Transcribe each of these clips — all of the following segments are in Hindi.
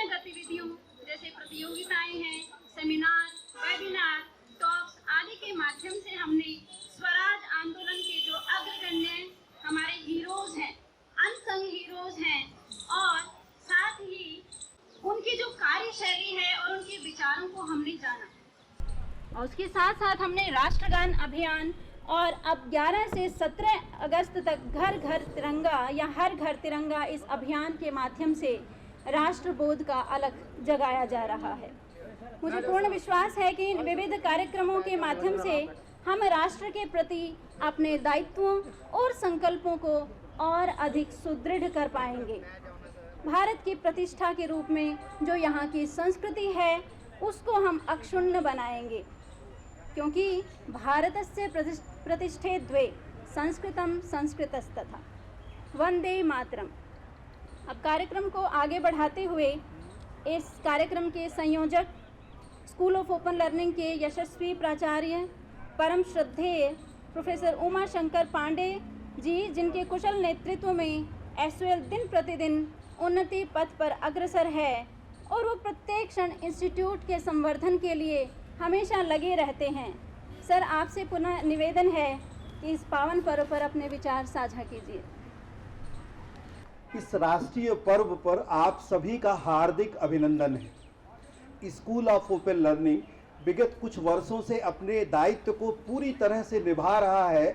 विभिन्न गतिविधियों जैसे प्रतियोगिताएं हैं, सेमिनार, वेबिनार, टॉक्स आदि के माध्यम से हमने स्वराज आंदोलन के जो अग्रगण्य हमारे हीरोज हैं, अनसंग हीरोज हैं, और साथ ही उनकी जो कार्यशैली है और उनके विचारों को हमने जाना। और उसके साथ साथ हमने राष्ट्रगान अभियान और अब 11 से 17 अगस्त तक घर घर तिरंगा या हर घर तिरंगा इस अभियान के माध्यम से राष्ट्रबोध का अलख जगाया जा रहा है। मुझे पूर्ण विश्वास है कि इन विविध कार्यक्रमों के माध्यम से हम राष्ट्र के प्रति अपने दायित्वों और संकल्पों को और अधिक सुदृढ़ कर पाएंगे। भारत की प्रतिष्ठा के रूप में जो यहाँ की संस्कृति है उसको हम अक्षुण्ण बनाएंगे, क्योंकि भारतस्य प्रतिष्ठे द्वे संस्कृतम संस्कृतस्तथा। वंदे मातरम। अब कार्यक्रम को आगे बढ़ाते हुए इस कार्यक्रम के संयोजक, स्कूल ऑफ ओपन लर्निंग के यशस्वी प्राचार्य परम श्रद्धेय प्रोफेसर उमा शंकर पांडे जी, जिनके कुशल नेतृत्व में एसओएल दिन प्रतिदिन उन्नति पथ पर अग्रसर है और वो प्रत्येक क्षण इंस्टीट्यूट के संवर्धन के लिए हमेशा लगे रहते हैं। सर, आपसे पुनः निवेदन है कि इस पावन पर्व पर अपने विचार साझा कीजिए। इस राष्ट्रीय पर्व पर आप सभी का हार्दिक अभिनंदन है। स्कूल ऑफ ओपन लर्निंग विगत कुछ वर्षों से अपने दायित्व को पूरी तरह से निभा रहा है।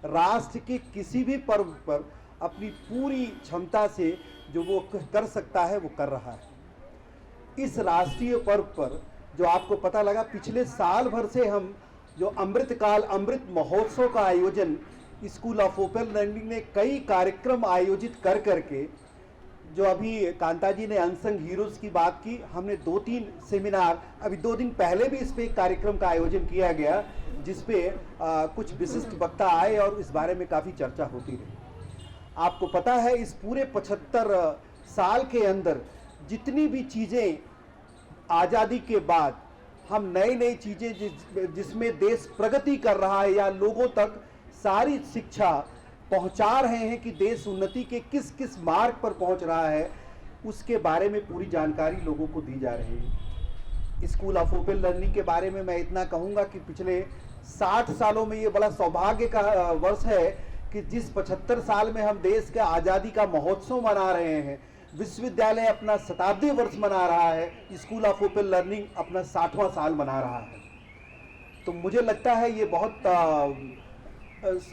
राष्ट्र के किसी भी पर्व पर अपनी पूरी क्षमता से जो वो कर सकता है वो कर रहा है। इस राष्ट्रीय पर्व पर जो आपको पता लगा, पिछले साल भर से हम जो अमृतकाल अमृत महोत्सव का आयोजन स्कूल ऑफ ओपन लर्निंग ने कई कार्यक्रम आयोजित कर करके, जो अभी कांता जी ने अनसंग हीरोज की बात की, हमने 2-3 सेमिनार, अभी 2 दिन पहले भी इस पे एक कार्यक्रम का आयोजन किया गया जिसपे कुछ विशिष्ट वक्ता आए और इस बारे में काफ़ी चर्चा होती रही। आपको पता है इस पूरे 75 साल के अंदर जितनी भी चीज़ें आज़ादी के बाद हम नई चीज़ें जिसमें देश प्रगति कर रहा है या लोगों तक सारी शिक्षा पहुंचा रहे हैं कि देश उन्नति के किस किस मार्ग पर पहुंच रहा है, उसके बारे में पूरी जानकारी लोगों को दी जा रही है। स्कूल ऑफ ओपन लर्निंग के बारे में मैं इतना कहूँगा कि पिछले 60 सालों में ये बड़ा सौभाग्य का वर्ष है कि जिस 75 साल में हम देश के आज़ादी का महोत्सव मना रहे हैं, विश्वविद्यालय अपना शताब्दी वर्ष मना रहा है, स्कूल ऑफ ओपन लर्निंग अपना 60वां साल मना रहा है। तो मुझे लगता है ये बहुत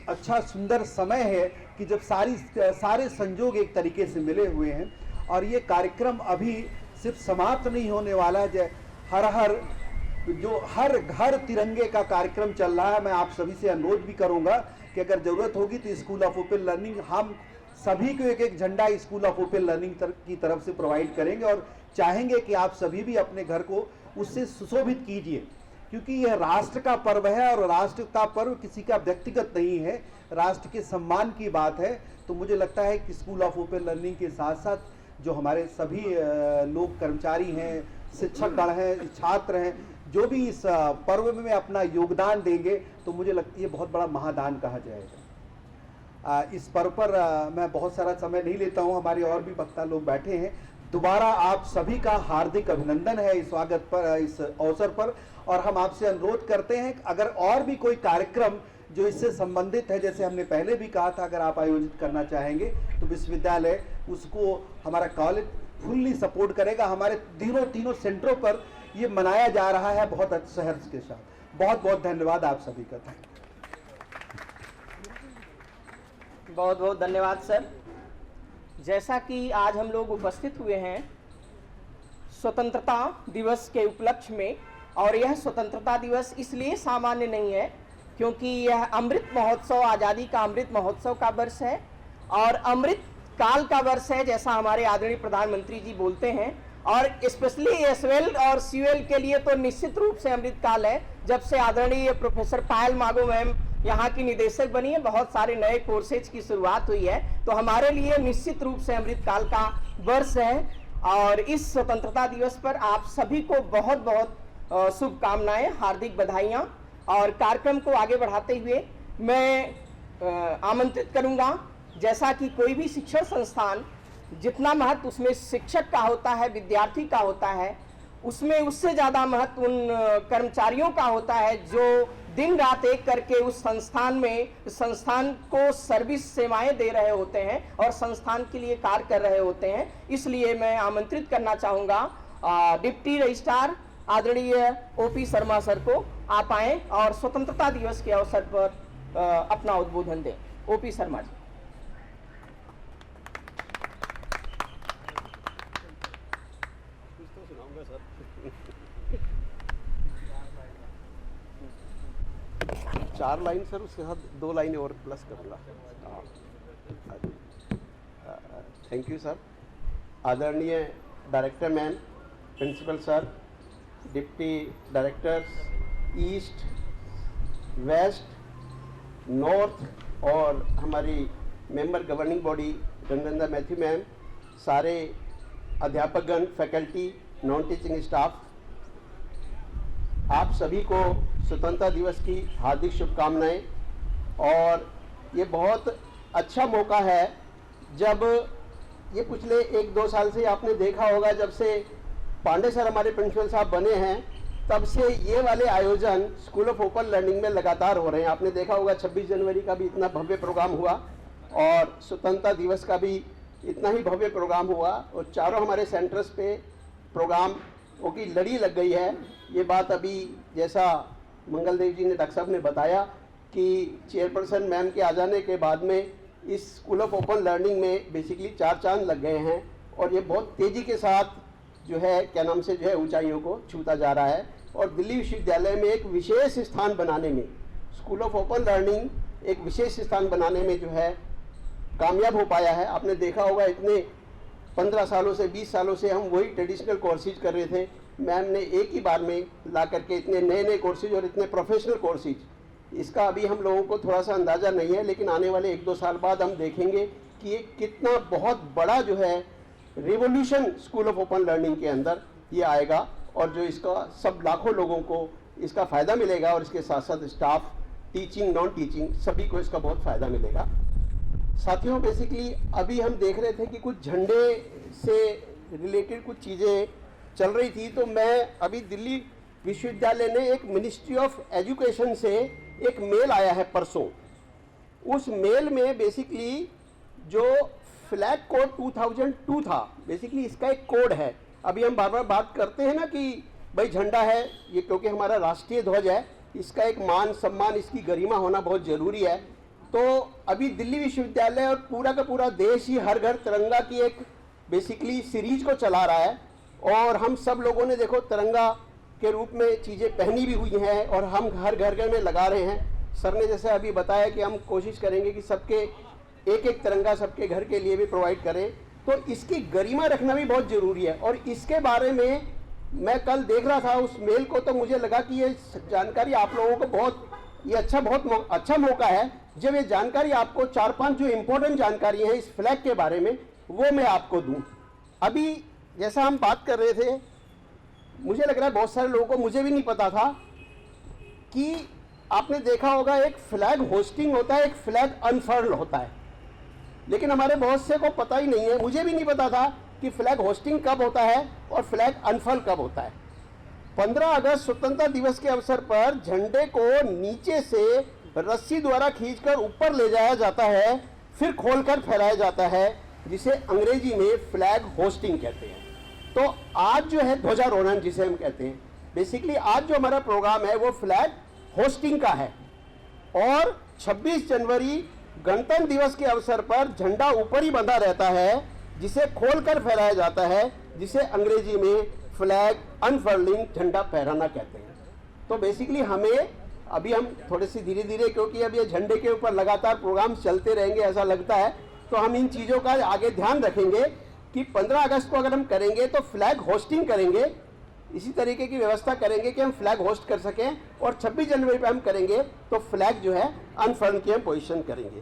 अच्छा सुंदर समय है कि जब सारे संजोग एक तरीके से मिले हुए हैं और ये कार्यक्रम अभी सिर्फ समाप्त नहीं होने वाला है। हर घर तिरंगे का कार्यक्रम चल रहा है। मैं आप सभी से अनुरोध भी करूंगा कि अगर ज़रूरत होगी तो स्कूल ऑफ ओपन लर्निंग हम सभी को एक झंडा स्कूल ऑफ ओपन लर्निंग की तरफ से प्रोवाइड करेंगे और चाहेंगे कि आप सभी भी अपने घर को उससे सुशोभित कीजिए, क्योंकि यह राष्ट्र का पर्व है और राष्ट्र का पर्व किसी का व्यक्तिगत नहीं है, राष्ट्र के सम्मान की बात है। तो मुझे लगता है कि स्कूल ऑफ ओपन लर्निंग के साथ साथ जो हमारे सभी लोग कर्मचारी हैं, शिक्षकगण हैं, छात्र हैं, जो भी इस पर्व में अपना योगदान देंगे तो मुझे लगता है ये बहुत बड़ा महादान कहा जाएगा। इस पर्व पर मैं बहुत सारा समय नहीं लेता हूँ, हमारे और भी वक्ता लोग बैठे हैं। दोबारा आप सभी का हार्दिक अभिनंदन है इस स्वागत पर, इस अवसर पर। और हम आपसे अनुरोध करते हैं कि अगर और भी कोई कार्यक्रम जो इससे संबंधित है, जैसे हमने पहले भी कहा था, अगर आप आयोजित करना चाहेंगे तो विश्वविद्यालय उसको, हमारा कॉलेज फुल्ली सपोर्ट करेगा। हमारे तीनों सेंटरों पर ये मनाया जा रहा है बहुत अच्छे हर्ष के साथ। बहुत बहुत धन्यवाद आप सभी का। बहुत बहुत धन्यवाद सर। जैसा कि आज हम लोग उपस्थित हुए हैं स्वतंत्रता दिवस के उपलक्ष्य में, और यह स्वतंत्रता दिवस इसलिए सामान्य नहीं है क्योंकि यह अमृत महोत्सव, आज़ादी का अमृत महोत्सव का वर्ष है और अमृत काल का वर्ष है, जैसा हमारे आदरणीय प्रधानमंत्री जी बोलते हैं। और स्पेशली एसओएल और सीयूएल के लिए तो निश्चित रूप से अमृत काल है। जब से आदरणीय प्रोफेसर पायल मागो मैम यहाँ की निदेशक बनी है, बहुत सारे नए कोर्सेज की शुरुआत हुई है, तो हमारे लिए निश्चित रूप से अमृत काल का वर्ष है। और इस स्वतंत्रता दिवस पर आप सभी को बहुत बहुत शुभकामनाएं, हार्दिक बधाइयाँ। और कार्यक्रम को आगे बढ़ाते हुए मैं आमंत्रित करूँगा, जैसा कि कोई भी शिक्षण संस्थान जितना महत्व उसमें शिक्षक का होता है, विद्यार्थी का होता है, उसमें उससे ज़्यादा महत्व उन कर्मचारियों का होता है जो दिन रात एक करके उस संस्थान को सर्विस सेवाएं दे रहे होते हैं और संस्थान के लिए कार्य कर रहे होते हैं। इसलिए मैं आमंत्रित करना चाहूँगा डिप्टी रजिस्ट्रार आदरणीय ओपी शर्मा सर को, आप आएँ और स्वतंत्रता दिवस के अवसर पर अपना उद्बोधन दें। ओपी शर्मा जी। चार लाइन सर, उसके साथ 2 लाइनें और प्लस करूँगा। Thank you sir. आदरणीय director ma'am, principal sir, deputy directors, east, west, north और हमारी member governing body Rangananda Matthew ma'am, सारे अध्यापकगण, फैकल्टी, नॉन टीचिंग स्टाफ, आप सभी को स्वतंत्रता दिवस की हार्दिक शुभकामनाएं। और ये बहुत अच्छा मौका है, जब ये पिछले 1-2 साल से आपने देखा होगा, जब से पांडे सर हमारे प्रिंसिपल साहब बने हैं, तब से ये वाले आयोजन स्कूल ऑफ ओपन लर्निंग में लगातार हो रहे हैं। आपने देखा होगा 26 जनवरी का भी इतना भव्य प्रोग्राम हुआ और स्वतंत्रता दिवस का भी इतना ही भव्य प्रोग्राम हुआ, और चारों हमारे सेंटर्स पे प्रोग्राम की लड़ी लग गई है। ये बात अभी जैसा मंगलदेव जी ने, डॉक्टर साहब ने बताया कि चेयरपर्सन मैम के आ जाने के बाद में इस स्कूल ऑफ ओपन लर्निंग में बेसिकली 4 चांद लग गए हैं, और ये बहुत तेज़ी के साथ जो है क्या नाम से जो है ऊंचाइयों को छूता जा रहा है। और दिल्ली विश्वविद्यालय में एक विशेष स्थान बनाने में, स्कूल ऑफ ओपन लर्निंग एक विशेष स्थान बनाने में जो है कामयाब हो पाया है। आपने देखा होगा इतने 15 सालों से 20 सालों से हम वही ट्रेडिशनल कोर्सेज कर रहे थे, मैम ने एक ही बार में ला करके इतने नए नए कोर्सेज और इतने प्रोफेशनल कोर्सेज, इसका अभी हम लोगों को थोड़ा सा अंदाज़ा नहीं है, लेकिन आने वाले 1-2 साल बाद हम देखेंगे कि ये कितना बहुत बड़ा जो है revolution school of open learning के अंदर ये आएगा, और जो इसका सब लाखों लोगों को इसका फ़ायदा मिलेगा, और इसके साथ साथ स्टाफ, टीचिंग, नॉन टीचिंग, सभी को इसका बहुत फ़ायदा मिलेगा। साथियों, बेसिकली अभी हम देख रहे थे कि कुछ झंडे से रिलेटेड कुछ चीज़ें चल रही थी, तो मैं अभी दिल्ली विश्वविद्यालय ने एक मिनिस्ट्री ऑफ एजुकेशन से एक मेल आया है परसों। उस मेल में बेसिकली जो फ्लैग कोड 2002 था, बेसिकली इसका एक कोड है। अभी हम बार बार बात करते हैं ना कि भाई झंडा है ये, क्योंकि हमारा राष्ट्रीय ध्वज है, इसका एक मान सम्मान, इसकी गरिमा होना बहुत ज़रूरी है। तो अभी दिल्ली विश्वविद्यालय और पूरा का पूरा देश ही हर घर तिरंगा की एक बेसिकली सीरीज को चला रहा है, और हम सब लोगों ने देखो तिरंगा के रूप में चीज़ें पहनी भी हुई हैं, और हम हर घर घर में लगा रहे हैं। सर ने जैसे अभी बताया कि हम कोशिश करेंगे कि सबके एक एक तिरंगा सबके घर के लिए भी प्रोवाइड करें, तो इसकी गरिमा रखना भी बहुत ज़रूरी है। और इसके बारे में मैं कल देख रहा था उस मेल को, तो मुझे लगा कि ये जानकारी आप लोगों को बहुत अच्छा मौका है, जब ये जानकारी आपको 4-5 जो इम्पोर्टेंट जानकारी है इस फ्लैग के बारे में, वो मैं आपको दूं। अभी जैसा हम बात कर रहे थे, मुझे लग रहा है बहुत सारे लोगों को, मुझे भी नहीं पता था कि आपने देखा होगा एक फ्लैग होस्टिंग होता है, एक फ्लैग अनफर्ल होता है, लेकिन हमारे बहुत से को पता ही नहीं है। मुझे भी नहीं पता था कि फ्लैग होस्टिंग कब होता है और फ्लैग अनफर्ल कब होता है। 15 अगस्त स्वतंत्रता दिवस के अवसर पर झंडे को नीचे से रस्सी द्वारा खींचकर ऊपर ले जाया जाता है, फिर खोलकर फहराया जाता है, जिसे अंग्रेजी में फ्लैग होस्टिंग कहते हैं। तो आज जो है ध्वजारोहण जिसे हम कहते हैं, बेसिकली आज जो हमारा प्रोग्राम है वो फ्लैग होस्टिंग का है। और 26 जनवरी गणतंत्र दिवस के अवसर पर झंडा ऊपर ही बंधा रहता है, जिसे खोलकर फहराया जाता है, जिसे अंग्रेजी में फ्लैग अनफर्लिंग, झंडा फहराना कहते हैं। तो बेसिकली हमें अभी हम थोड़े से धीरे धीरे, क्योंकि अब ये झंडे के ऊपर लगातार प्रोग्राम चलते रहेंगे ऐसा लगता है, तो हम इन चीज़ों का आगे ध्यान रखेंगे कि 15 अगस्त को अगर हम करेंगे तो फ्लैग होस्टिंग करेंगे, इसी तरीके की व्यवस्था करेंगे कि हम फ्लैग होस्ट कर सकें, और 26 जनवरी पे हम करेंगे तो फ्लैग जो है अनफर्ल की हम पोजीशन करेंगे।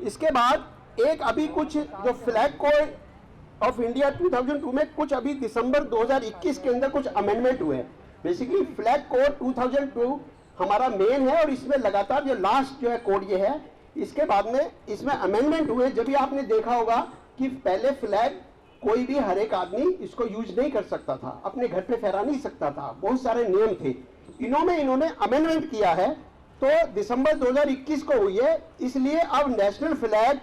इसके बाद एक अभी कुछ जो फ्लैग कोड ऑफ इंडिया 2002 में कुछ अभी दिसंबर 2021 के अंदर कुछ अमेंडमेंट हुए हैं। बेसिकली फ्लैग कोड 2002 हमारा मेन है, और इसमें लगातार जो लास्ट जो है कोड ये है, इसके बाद में इसमें अमेंडमेंट हुए। जब भी आपने देखा होगा कि पहले फ्लैग कोई भी हर एक आदमी इसको यूज नहीं कर सकता था, अपने घर पे फहरा नहीं सकता था, बहुत सारे नियम थे। इन्होंने अमेंडमेंट किया है, तो दिसंबर 2021 को हुई है, इसलिए अब नेशनल फ्लैग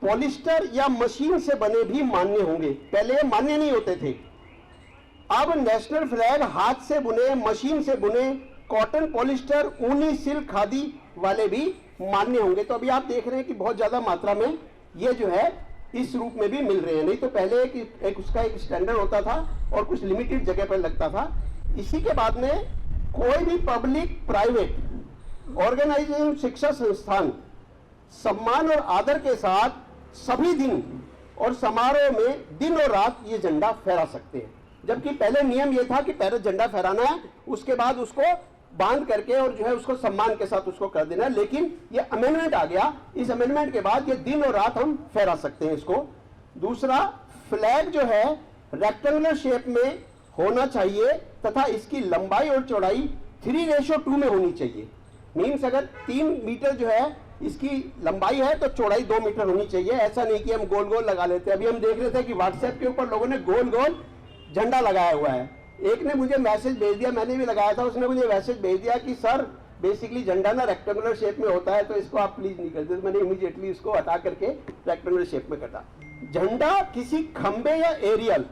पॉलिस्टर या मशीन से बने भी मान्य होंगे। पहले ये मान्य नहीं होते थे। अब नेशनल फ्लैग हाथ से बुने, मशीन से बुने, कॉटन, पॉलिस्टर, ऊनी, सिल्क, खादी वाले भी मान्य होंगे। तो अभी आप देख रहे हैं कि बहुत ज्यादा मात्रा में ये जो है इस रूप में भी मिल रहे हैं। नहीं तो पहले एक उसका एक स्टैंडर्ड होता था और कुछ लिमिटेड जगह पर लगता था। इसी के बाद में कोई भी पब्लिक, प्राइवेट ऑर्गेनाइजेशन, शिक्षा संस्थान सम्मान और आदर के साथ सभी दिन और समारोह में दिन और रात ये झंडा फहरा सकते हैं। जबकि पहले नियम ये था कि पहले झंडा फहराना है, उसके बाद उसको बांध करके और जो है उसको सम्मान के साथ उसको कर देना है। लेकिन ये अमेंडमेंट आ गया, इस अमेंडमेंट के बाद ये दिन और रात हम फहरा सकते हैं इसको। दूसरा, फ्लैग जो है रेक्टेंगुलर शेप में होना चाहिए तथा इसकी लंबाई और चौड़ाई 3:2 में होनी चाहिए। मीन्स अगर 3 मीटर जो है इसकी लंबाई है तो चौड़ाई 2 मीटर होनी चाहिए। ऐसा नहीं कि हम गोल गोल लगा लेते हैं। अभी हम देख रहे थे कि व्हाट्सएप के ऊपर लोगों ने गोल गोल झंडा लगाया हुआ है। एक ने मुझे मैसेज भेज दिया, मैंने भी लगाया था, उसने मुझे मैसेज भेज दिया कि सर बेसिकली झंडा ना रेक्टेंगुलर शेप में होता है, तो इसको आप प्लीज नहीं करते। तो मैंने इमीडिएटली इसको हटा करके रेक्टेंगुलर शेप में करता। झंडा किसी खंबे या एरियल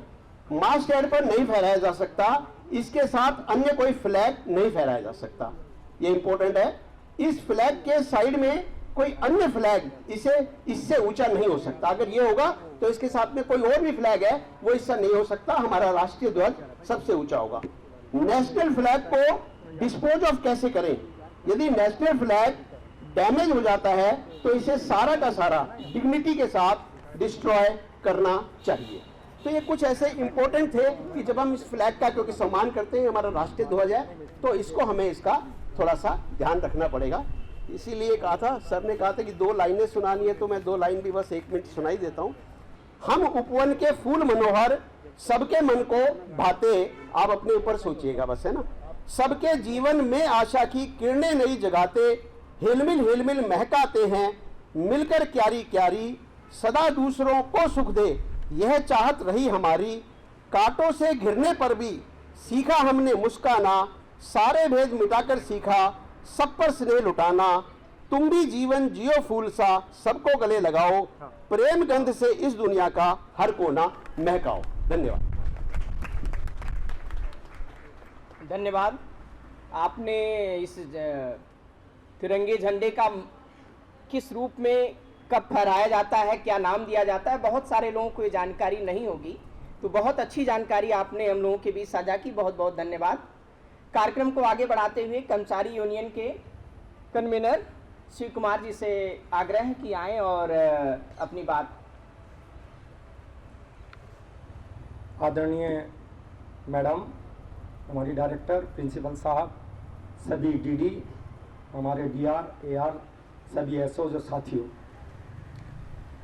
मास्ट हेड पर नहीं फहराया जा सकता, इसके साथ अन्य कोई फ्लैग नहीं फहराया जा सकता। ये इंपॉर्टेंट है। इस फ्लैग के साइड में कोई अन्य फ्लैग इससे ऊंचा नहीं हो सकता। अगर ये होगा तो इसके साथ में कोई और भी फ्लैग है वो इससे नहीं हो सकता। हमारा राष्ट्रीय ध्वज सबसे ऊंचा होगा। नेशनल फ्लैग को डिस्पोज ऑफ कैसे करें? यदि नेशनल फ्लैग डैमेज हो जाता है तो इसे सारा का सारा डिग्निटी के साथ डिस्ट्रॉय करना चाहिए। तो ये कुछ ऐसे इंपॉर्टेंट थे कि जब हम इस फ्लैग का क्योंकि सम्मान करते हैं, हमारा राष्ट्रीय ध्वज है, तो इसको हमें इसका थोड़ा सा ध्यान रखना पड़ेगा। इसीलिए कहा था, सर ने कहा था कि 2 लाइनें सुनानी है, तो मैं 2 लाइन भी बस 1 मिनट सुनाई देता हूं। हम उपवन के फूल मनोहर, सबके मन को भाते। आप अपने ऊपर सोचिएगा बस, है ना। सबके जीवन में आशा की किरणें नई जगाते, हिलमिल हिलमिल महकाते हैं, मिलकर क्यारी क्यारी, सदा दूसरों को सुख दे, यह चाहत रही हमारी। कांटों से घिरने पर भी सीखा हमने मुस्काना, सारे भेद मिटाकर सीखा, सब पर स्नेह लुटाना। तुम भी जीवन जियो फूल सा, सबको गले लगाओ, प्रेम गंध से इस दुनिया का हर कोना महकाओ। धन्यवाद। धन्यवाद। आपने इस तिरंगे झंडे का किस रूप में कब फहराया जाता है, क्या नाम दिया जाता है, बहुत सारे लोगों को ये जानकारी नहीं होगी। तो बहुत अच्छी जानकारी आपने हम लोगों के बीच साझा की, बहुत बहुत धन्यवाद। कार्यक्रम को आगे बढ़ाते हुए कर्मचारी यूनियन के कन्वीनर शिव कुमार जी से आग्रह है कि आएं और अपनी बात। आदरणीय मैडम, हमारी डायरेक्टर, प्रिंसिपल साहब, सभी डीडी, हमारे डीआर, एआर, सभी एसओज और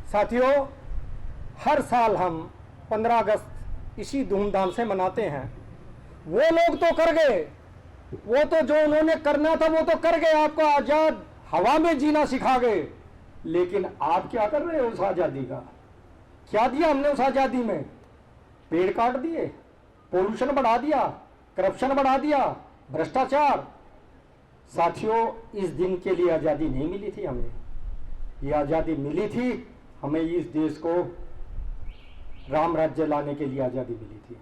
साथियों, हर साल हम 15 अगस्त इसी धूमधाम से मनाते हैं। वो लोग तो कर गए, वो तो जो उन्होंने करना था वो तो कर गए, आपको आजाद हवा में जीना सिखा गए। लेकिन आप क्या कर रहे हो उस आजादी का? क्या दिया हमने उस आजादी में? पेड़ काट दिए, पोल्यूशन बढ़ा दिया, करप्शन बढ़ा दिया, भ्रष्टाचार। साथियों, इस दिन के लिए आजादी नहीं मिली थी हमें। ये आजादी मिली थी हमें, इस देश को राम राज्य लाने के लिए आजादी मिली थी।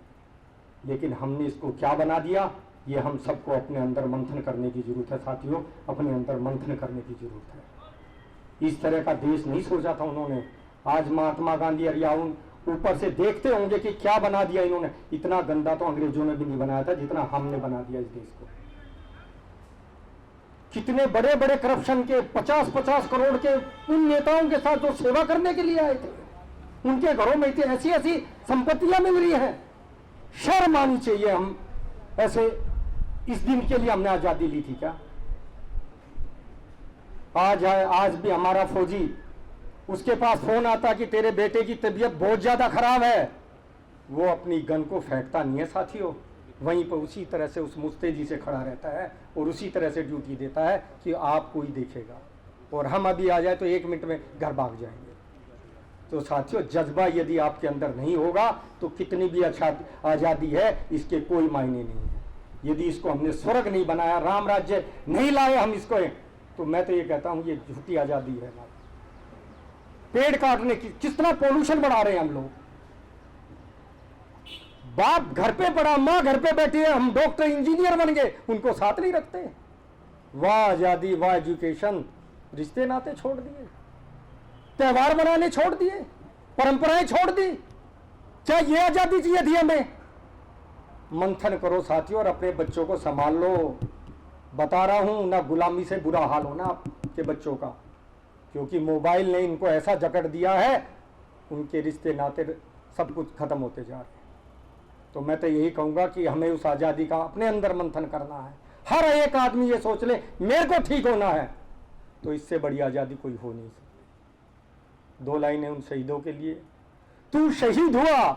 लेकिन हमने इसको क्या बना दिया, ये हम सबको अपने अंदर मंथन करने की जरूरत है। साथियों, अपने अंदर मंथन करने की जरूरत है। इस तरह का देश नहीं सोचा था उन्होंने। आज महात्मा गांधी और याउन ऊपर से देखते होंगे कि क्या बना दिया इन्होंने। इतना गंदा तो अंग्रेजों ने भी नहीं बनाया था जितना हमने बना दिया इस देश को। कितने बड़े बड़े करप्शन के 50-50 करोड़ के उन नेताओं के साथ जो सेवा करने के लिए आए थे, उनके घरों में इतनी ऐसी ऐसी संपत्तियां मिल रही हैं। शर्म आनी चाहिए। हम ऐसे इस दिन के लिए हमने आजादी ली थी क्या? आज भी हमारा फौजी, उसके पास फोन आता कि तेरे बेटे की तबीयत बहुत ज्यादा खराब है, वो अपनी गन को फेंकता नहीं है साथियों। वहीं पर उसी तरह से उस मुस्तैदी से खड़ा रहता है और उसी तरह से ड्यूटी देता है कि आपको ही देखेगा, और हम अभी आ जाए तो 1 मिनट में घर भाग जाएंगे। तो साथियों, जज्बा यदि आपके अंदर नहीं होगा तो कितनी भी अच्छा आज़ादी है इसके कोई मायने नहीं है। यदि इसको हमने स्वर्ग नहीं बनाया, राम राज्य नहीं लाए हम इसको, तो मैं तो ये कहता हूँ ये झूठी आज़ादी है। पेड़ काटने की कितना पोल्यूशन बढ़ा रहे हैं हम लोग। बाप घर पे पड़ा, माँ घर पे बैठी है, हम डॉक्टर इंजीनियर बन गए, उनको साथ नहीं रखते। वाह आज़ादी, वाह एजुकेशन। रिश्ते नाते छोड़ दिए, त्योहार बनाने छोड़ दिए, परंपराएं छोड़ दी। क्या ये आज़ादी चाहिए थी हमें? मंथन करो साथियों और अपने बच्चों को संभाल लो। बता रहा हूं, ना गुलामी से बुरा हाल होना आपके बच्चों का, क्योंकि मोबाइल ने इनको ऐसा जकड़ दिया है, उनके रिश्ते नाते सब कुछ खत्म होते जा रहे हैं। तो मैं तो यही कहूंगा कि हमें उस आज़ादी का अपने अंदर मंथन करना है। हर एक आदमी ये सोच ले मेरे को ठीक होना है, तो इससे बड़ी आज़ादी कोई हो नहीं सकती। 2 लाइनें उन शहीदों के लिए। तू शहीद हुआ,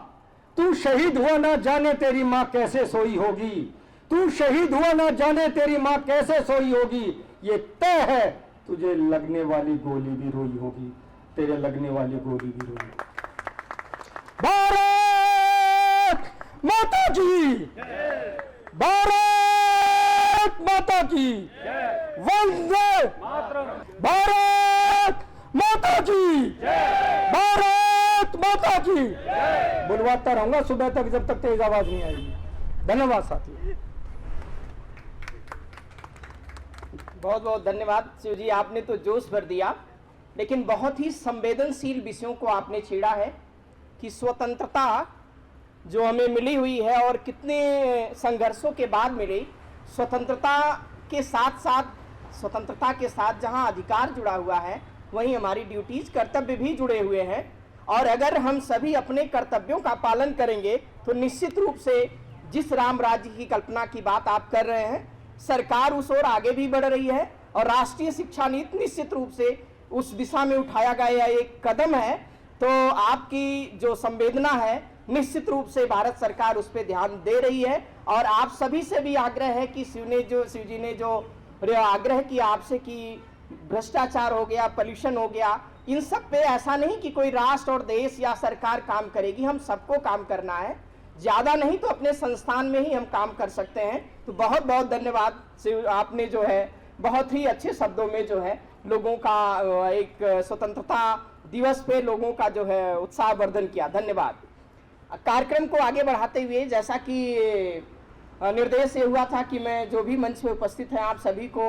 तू शहीद हुआ, ना जाने तेरी माँ कैसे सोई होगी। तू शहीद हुआ, ना जाने तेरी माँ कैसे सोई होगी। ये तय है तुझे लगने वाली गोली भी रोई होगी, तेरे लगने वाली गोली भी रोई होगी। भारत माता की, भारत माता की, वंदे भारत माता की, भारत माता की। बुलवाता रहूंगा सुबह तक जब तक तेज आवाज नहीं आएगी। धन्यवाद साथियों। बहुत बहुत धन्यवाद शिव जी, आपने तो जोश भर दिया, लेकिन बहुत ही संवेदनशील विषयों को आपने छेड़ा है कि स्वतंत्रता जो हमें मिली हुई है और कितने संघर्षों के बाद मिली, स्वतंत्रता के साथ जहां अधिकार जुड़ा हुआ है, वहीं हमारी ड्यूटीज, कर्तव्य भी जुड़े हुए हैं। और अगर हम सभी अपने कर्तव्यों का पालन करेंगे तो निश्चित रूप से जिस राम राज्य की कल्पना की बात आप कर रहे हैं, सरकार उस ओर आगे भी बढ़ रही है और राष्ट्रीय शिक्षा नीति निश्चित रूप से उस दिशा में उठाया गया एक कदम है। तो आपकी जो संवेदना है, निश्चित रूप से भारत सरकार उस पर ध्यान दे रही है। और आप सभी से भी आग्रह है कि शिव जी ने जो आग्रह किया आपसे कि भ्रष्टाचार हो गया, पॉल्यूशन हो गया, इन सब पे ऐसा नहीं कि कोई राष्ट्र और देश या सरकार काम करेगी, हम सबको काम करना है। ज्यादा नहीं तो अपने संस्थान में ही हम काम कर सकते हैं। तो बहुत बहुत धन्यवाद शिव, आपने जो है बहुत ही अच्छे शब्दों में जो है लोगों का एक स्वतंत्रता दिवस पे लोगों का जो है उत्साहवर्धन किया। धन्यवाद। कार्यक्रम को आगे बढ़ाते हुए जैसा कि निर्देश ये हुआ था कि मैं जो भी मंच पे उपस्थित हैं आप सभी को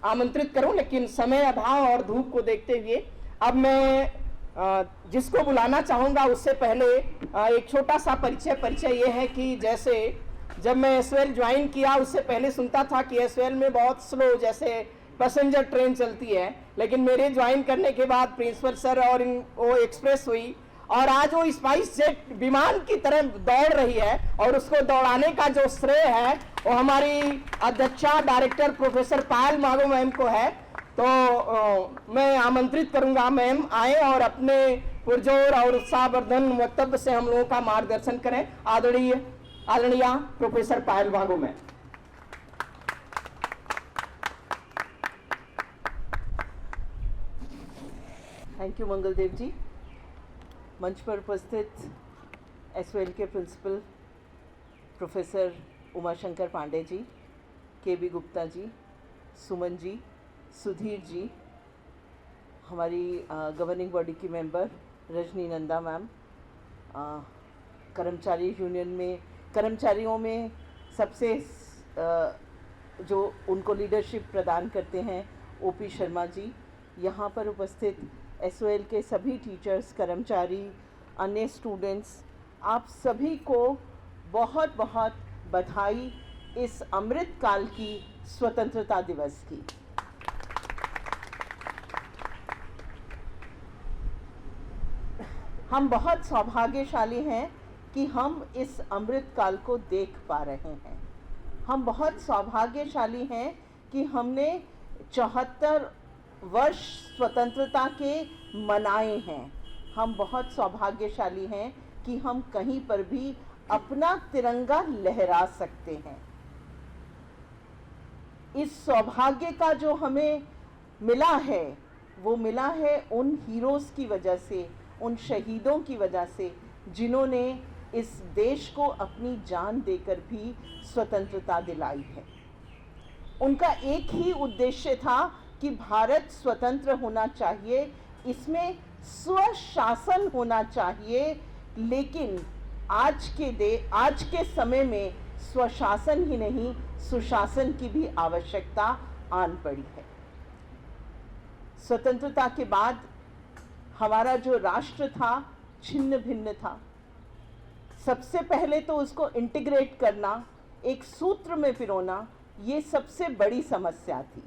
आमंत्रित करूं, लेकिन समय अभाव और धूप को देखते हुए अब मैं जिसको बुलाना चाहूँगा उससे पहले एक छोटा सा परिचय ये है कि जैसे जब मैं एसवेल ज्वाइन किया उससे पहले सुनता था कि एसवेल में बहुत स्लो जैसे पैसेंजर ट्रेन चलती है, लेकिन मेरे ज्वाइन करने के बाद प्रिंसिपल सर और वो एक्सप्रेस हुई और आज वो स्पाइस जेट विमान की तरह दौड़ रही है और उसको दौड़ाने का जो श्रेय है वो हमारी अध्यक्षा डायरेक्टर प्रोफेसर पायल मागो मैम को है। तो मैं आमंत्रित करूंगा मैम आए और अपने पुरजोर और उत्साहवर्धन वक्तव्य से हम लोगों का मार्गदर्शन करें। आदरणीय प्रोफेसर पायल मागो मैम। थैंक यू मंगलदेव जी। मंच पर उपस्थित एसवेल के principal professor Umashankar Pandey ji, KB. Gupta ji, Suman ji, Sudhir ji, हमारी गवर्निंग बॉडी की मेंबर रजनी नंदा मैम, कर्मचारी यूनियन में कर्मचारियों में सबसे जो उनको लीडरशिप प्रदान करते हैं ओपी शर्मा जी, यहाँ पर उपस्थित एसओएल के सभी टीचर्स, कर्मचारी, अन्य स्टूडेंट्स, आप सभी को बहुत बहुत बधाई इस अमृत काल की स्वतंत्रता दिवस की। हम बहुत सौभाग्यशाली हैं कि हम इस अमृत काल को देख पा रहे हैं। हम बहुत सौभाग्यशाली हैं कि हमने 74 वर्ष स्वतंत्रता के मनाए हैं। हम बहुत सौभाग्यशाली हैं कि हम कहीं पर भी अपना तिरंगा लहरा सकते हैं। इस सौभाग्य का जो हमें मिला है वो मिला है उन हीरोज़ की वजह से, उन शहीदों की वजह से जिन्होंने इस देश को अपनी जान देकर भी स्वतंत्रता दिलाई है। उनका एक ही उद्देश्य था कि भारत स्वतंत्र होना चाहिए, इसमें स्वशासन होना चाहिए, लेकिन आज के समय में स्वशासन ही नहीं, सुशासन की भी आवश्यकता आन पड़ी है। स्वतंत्रता के बाद हमारा जो राष्ट्र था छिन्न भिन्न था। सबसे पहले तो उसको इंटीग्रेट करना, एक सूत्र में पिरोना, ये सबसे बड़ी समस्या थी।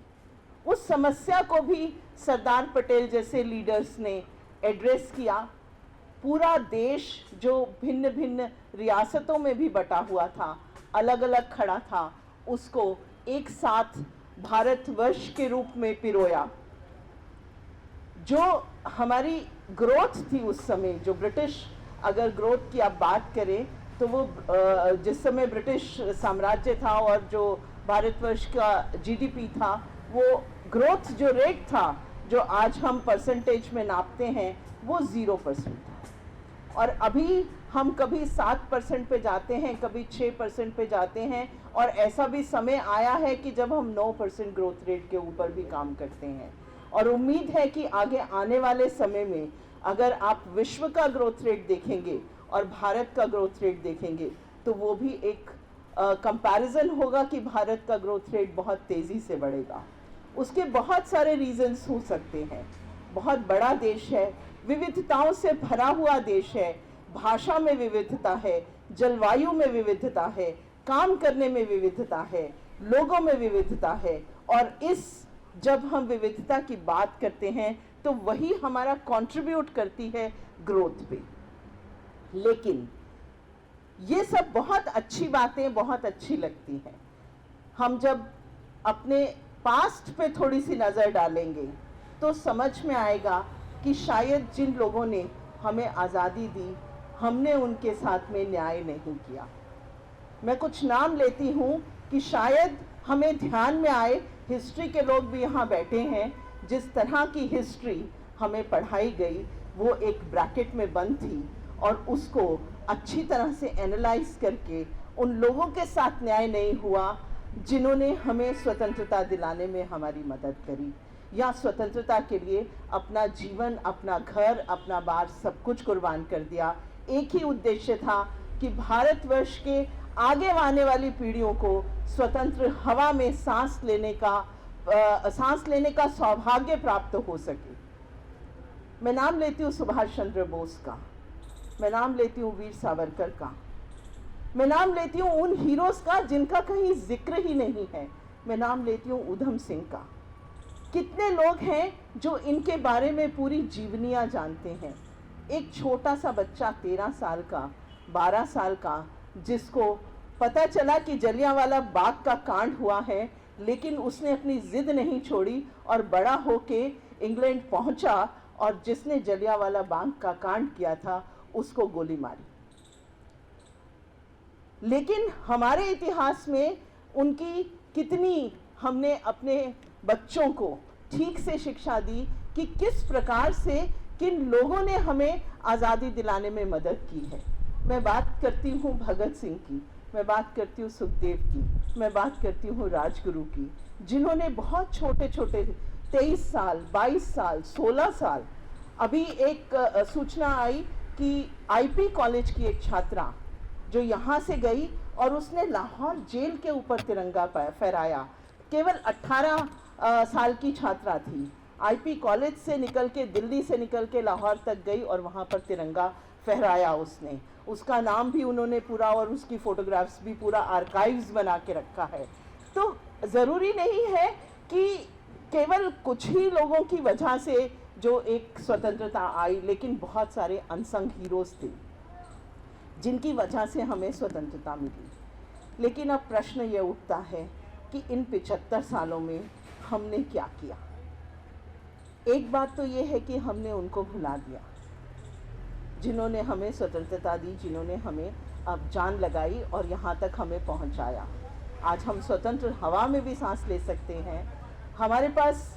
उस समस्या को भी सरदार पटेल जैसे लीडर्स ने एड्रेस किया। पूरा देश जो भिन्न भिन्न रियासतों में भी बटा हुआ था, अलग अलग खड़ा था, उसको एक साथ भारतवर्ष के रूप में पिरोया। जो हमारी ग्रोथ थी उस समय, जो ब्रिटिश, अगर ग्रोथ की आप बात करें तो वो जिस समय ब्रिटिश साम्राज्य था और जो भारतवर्ष का जीडीपी था, वो ग्रोथ जो रेट था, जो आज हम परसेंटेज में नापते हैं, वो 0% था। और अभी हम कभी 7% पे जाते हैं, कभी 6% पे जाते हैं, और ऐसा भी समय आया है कि जब हम 9% ग्रोथ रेट के ऊपर भी काम करते हैं। और उम्मीद है कि आगे आने वाले समय में अगर आप विश्व का ग्रोथ रेट देखेंगे और भारत का ग्रोथ रेट देखेंगे तो वो भी एक कंपैरिजन होगा कि भारत का ग्रोथ रेट बहुत तेज़ी से बढ़ेगा। उसके बहुत सारे रीजंस हो सकते हैं। बहुत बड़ा देश है, विविधताओं से भरा हुआ देश है, भाषा में विविधता है, जलवायु में विविधता है, काम करने में विविधता है, लोगों में विविधता है। और जब हम विविधता की बात करते हैं तो वही हमारा कंट्रीब्यूट करती है ग्रोथ पे। लेकिन ये सब बहुत अच्छी बातें, बहुत अच्छी लगती हैं। हम जब अपने पास्ट पे थोड़ी सी नज़र डालेंगे तो समझ में आएगा कि शायद जिन लोगों ने हमें आज़ादी दी, हमने उनके साथ में न्याय नहीं किया। मैं कुछ नाम लेती हूँ कि शायद हमें ध्यान में आए। हिस्ट्री के लोग भी यहाँ बैठे हैं। जिस तरह की हिस्ट्री हमें पढ़ाई गई वो एक ब्रैकेट में बंद थी, और उसको अच्छी तरह से एनालाइज करके उन लोगों के साथ न्याय नहीं हुआ जिन्होंने हमें स्वतंत्रता दिलाने में हमारी मदद करी, या स्वतंत्रता के लिए अपना जीवन, अपना घर, अपना बार सब कुछ कुर्बान कर दिया। एक ही उद्देश्य था कि भारतवर्ष के आगे आने वाली पीढ़ियों को स्वतंत्र हवा में सांस लेने का सौभाग्य प्राप्त हो सके। मैं नाम लेती हूँ सुभाष चंद्र बोस का, मैं नाम लेती हूँ वीर सावरकर का, मैं नाम लेती हूँ उन हीरोज़ का जिनका कहीं जिक्र ही नहीं है। मैं नाम लेती हूँ उधम सिंह का। कितने लोग हैं जो इनके बारे में पूरी जीवनियाँ जानते हैं। एक छोटा सा बच्चा 13 साल का, 12 साल का, जिसको पता चला कि जलियांवाला बाग का कांड हुआ है, लेकिन उसने अपनी जिद नहीं छोड़ी और बड़ा होके इंग्लैंड पहुंचा, और जिसने जलियांवाला बाग का कांड किया था उसको गोली मारी। लेकिन हमारे इतिहास में उनकी कितनी हमने अपने बच्चों को ठीक से शिक्षा दी कि किस प्रकार से किन लोगों ने हमें आज़ादी दिलाने में मदद की है। मैं बात करती हूँ भगत सिंह की, मैं बात करती हूँ सुखदेव की, मैं बात करती हूँ राजगुरु की, जिन्होंने बहुत छोटे छोटे 23 साल, 22 साल, 16 साल। अभी एक सूचना आई कि आईपी कॉलेज की एक छात्रा जो यहाँ से गई और उसने लाहौर जेल के ऊपर तिरंगा फहराया। केवल 18 साल की छात्रा थी। आईपी कॉलेज से निकल के, दिल्ली से निकल के लाहौर तक गई और वहाँ पर तिरंगा फहराया उसने। उसका नाम भी उन्होंने पूरा, और उसकी फ़ोटोग्राफ्स भी पूरा आर्काइव्स बना के रखा है। तो ज़रूरी नहीं है कि केवल कुछ ही लोगों की वजह से जो एक स्वतंत्रता आई, लेकिन बहुत सारे अनसंग हीरोज़ थे जिनकी वजह से हमें स्वतंत्रता मिली। लेकिन अब प्रश्न ये उठता है कि इन 75 सालों में हमने क्या किया। एक बात तो ये है कि हमने उनको भुला दिया जिन्होंने हमें स्वतंत्रता दी, जिन्होंने हमें अब जान लगाई और यहाँ तक हमें पहुँचाया। आज हम स्वतंत्र हवा में भी सांस ले सकते हैं। हमारे पास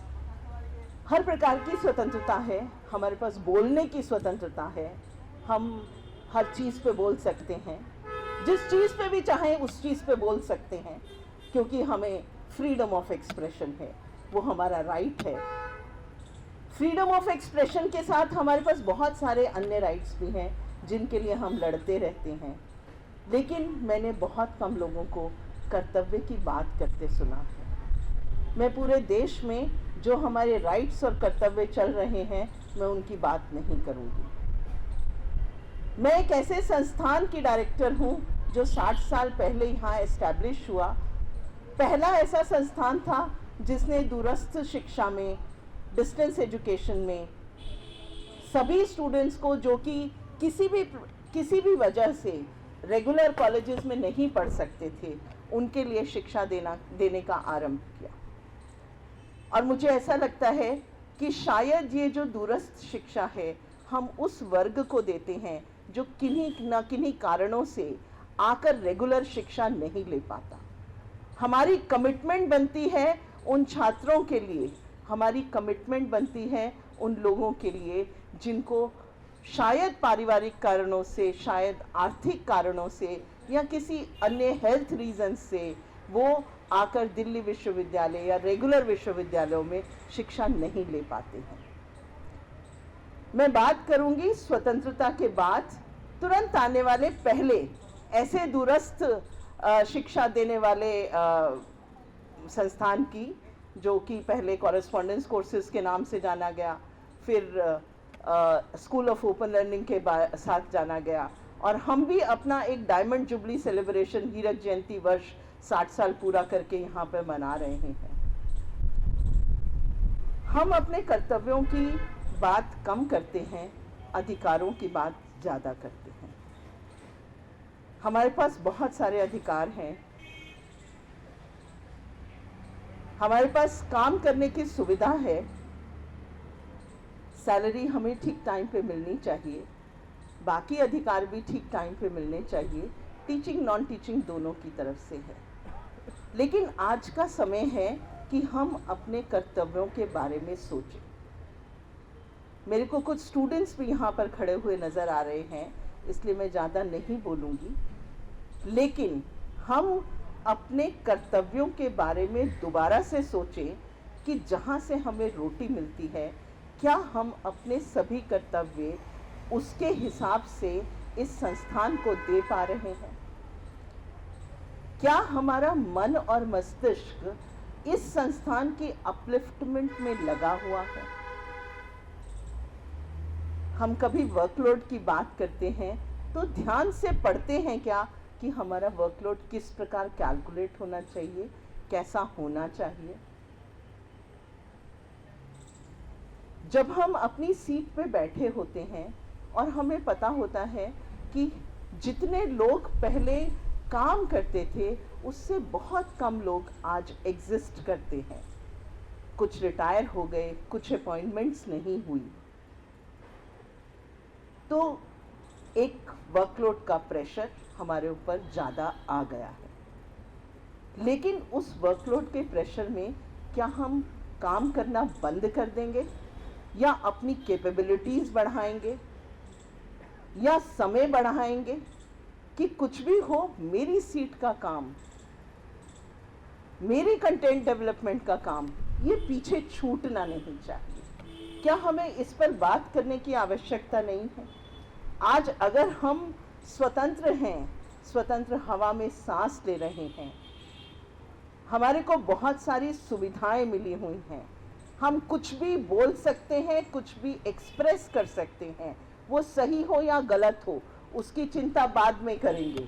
हर प्रकार की स्वतंत्रता है, हमारे पास बोलने की स्वतंत्रता है, हम हर चीज़ पे बोल सकते हैं, जिस चीज़ पे भी चाहें उस चीज़ पे बोल सकते हैं, क्योंकि हमें फ्रीडम ऑफ एक्सप्रेशन है, वो हमारा राइट है। फ्रीडम ऑफ एक्सप्रेशन के साथ हमारे पास बहुत सारे अन्य राइट्स भी हैं जिनके लिए हम लड़ते रहते हैं, लेकिन मैंने बहुत कम लोगों को कर्तव्य की बात करते सुना है। मैं पूरे देश में जो हमारे राइट्स और कर्तव्य चल रहे हैं, मैं उनकी बात नहीं करूँगी। मैं एक ऐसे संस्थान की डायरेक्टर हूँ जो 60 साल पहले यहाँ एस्टैब्लिश हुआ। पहला ऐसा संस्थान था जिसने दूरस्थ शिक्षा में, डिस्टेंस एजुकेशन में सभी स्टूडेंट्स को जो कि किसी भी वजह से रेगुलर कॉलेजेस में नहीं पढ़ सकते थे, उनके लिए शिक्षा देने का आरंभ किया। और मुझे ऐसा लगता है कि शायद ये जो दूरस्थ शिक्षा है, हम उस वर्ग को देते हैं जो किन्हीं कारणों से आकर रेगुलर शिक्षा नहीं ले पाता। हमारी कमिटमेंट बनती है उन छात्रों के लिए, हमारी कमिटमेंट बनती है उन लोगों के लिए जिनको शायद पारिवारिक कारणों से, शायद आर्थिक कारणों से या किसी अन्य हेल्थ रीजन से वो आकर दिल्ली विश्वविद्यालय या रेगुलर विश्वविद्यालयों में शिक्षा नहीं ले पाते हैं। मैं बात करूंगी स्वतंत्रता के बाद तुरंत आने वाले पहले ऐसे दूरस्थ शिक्षा देने वाले संस्थान की, जो कि पहले कॉरेस्पॉन्डेंस कोर्सेज के नाम से जाना गया, फिर स्कूल ऑफ ओपन लर्निंग के साथ जाना गया, और हम भी अपना एक डायमंड जुबली सेलिब्रेशन, हीरक जयंती वर्ष 60 साल पूरा करके यहाँ पर मना रहे हैं। हम अपने कर्तव्यों की बात कम करते हैं, अधिकारों की बात ज़्यादा करते हैं। हमारे पास बहुत सारे अधिकार हैं, हमारे पास काम करने की सुविधा है, सैलरी हमें ठीक टाइम पे मिलनी चाहिए, बाकी अधिकार भी ठीक टाइम पे मिलने चाहिए, टीचिंग नॉन टीचिंग दोनों की तरफ से है। लेकिन आज का समय है कि हम अपने कर्तव्यों के बारे में सोचें। मेरे को कुछ स्टूडेंट्स भी यहाँ पर खड़े हुए नज़र आ रहे हैं, इसलिए मैं ज़्यादा नहीं बोलूँगी, लेकिन हम अपने कर्तव्यों के बारे में दोबारा से सोचें कि जहाँ से हमें रोटी मिलती है, क्या हम अपने सभी कर्तव्य उसके हिसाब से इस संस्थान को दे पा रहे हैं? क्या हमारा मन और मस्तिष्क इस संस्थान की अपलिफ्टमेंट में लगा हुआ है? हम कभी वर्कलोड की बात करते हैं तो ध्यान से पढ़ते हैं क्या कि हमारा वर्कलोड किस प्रकार कैलकुलेट होना चाहिए, कैसा होना चाहिए? जब हम अपनी सीट पे बैठे होते हैं और हमें पता होता है कि जितने लोग पहले काम करते थे उससे बहुत कम लोग आज एग्जिस्ट करते हैं, कुछ रिटायर हो गए, कुछ अपॉइंटमेंट्स नहीं हुई, तो एक वर्कलोड का प्रेशर हमारे ऊपर ज़्यादा आ गया है। लेकिन उस वर्कलोड के प्रेशर में क्या हम काम करना बंद कर देंगे, या अपनी कैपेबिलिटीज़ बढ़ाएंगे, या समय बढ़ाएंगे कि कुछ भी हो, मेरी सीट का काम, मेरे कंटेंट डेवलपमेंट का काम ये पीछे छूटना नहीं चाहिए? क्या हमें इस पर बात करने की आवश्यकता नहीं है? आज अगर हम स्वतंत्र हैं, स्वतंत्र हवा में सांस ले रहे हैं, हमारे को बहुत सारी सुविधाएं मिली हुई हैं, हम कुछ भी बोल सकते हैं, कुछ भी एक्सप्रेस कर सकते हैं, वो सही हो या गलत हो उसकी चिंता बाद में करेंगे।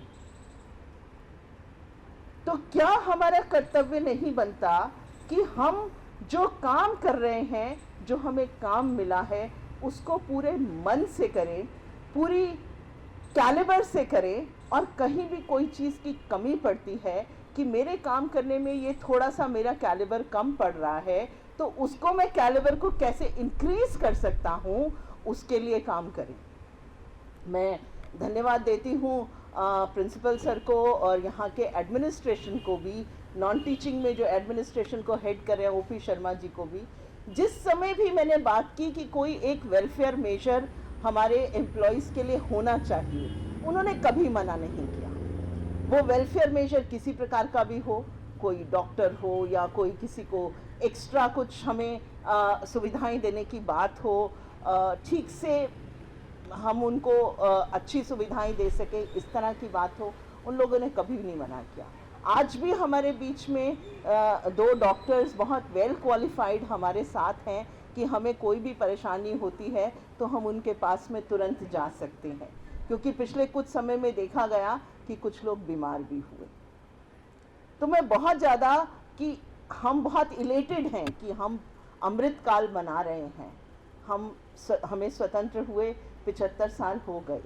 तो क्या हमारा कर्तव्य नहीं बनता कि हम जो काम कर रहे हैं, जो हमें काम मिला है, उसको पूरे मन से करें, पूरी कैलिबर से करें, और कहीं भी कोई चीज़ की कमी पड़ती है कि मेरे काम करने में ये थोड़ा सा मेरा कैलिबर कम पड़ रहा है, तो उसको मैं कैलिबर को कैसे इंक्रीज कर सकता हूँ, उसके लिए काम करें। मैं धन्यवाद देती हूँ प्रिंसिपल सर को और यहाँ के एडमिनिस्ट्रेशन को भी, नॉन टीचिंग में जो एडमिनिस्ट्रेशन को हेड कर रहे हैं ओपी शर्मा जी को भी, जिस समय भी मैंने बात की कि कोई एक वेलफेयर मेजर हमारे एम्प्लॉयज़ के लिए होना चाहिए, उन्होंने कभी मना नहीं किया। वो वेलफेयर मेजर किसी प्रकार का भी हो, कोई डॉक्टर हो या कोई किसी को एक्स्ट्रा कुछ हमें सुविधाएं देने की बात हो, ठीक से हम उनको अच्छी सुविधाएं दे सके, इस तरह की बात हो, उन लोगों ने कभी नहीं मना किया। आज भी हमारे बीच में 2 डॉक्टर्स बहुत वेल क्वालिफाइड हमारे साथ हैं कि हमें कोई भी परेशानी होती है तो हम उनके पास में तुरंत जा सकते हैं, क्योंकि पिछले कुछ समय में देखा गया कि कुछ लोग बीमार भी हुए। तो मैं बहुत ज़्यादा कि हम बहुत इलेटेड हैं कि हम अमृतकाल मना रहे हैं। हमें स्वतंत्र हुए 75 साल हो गए,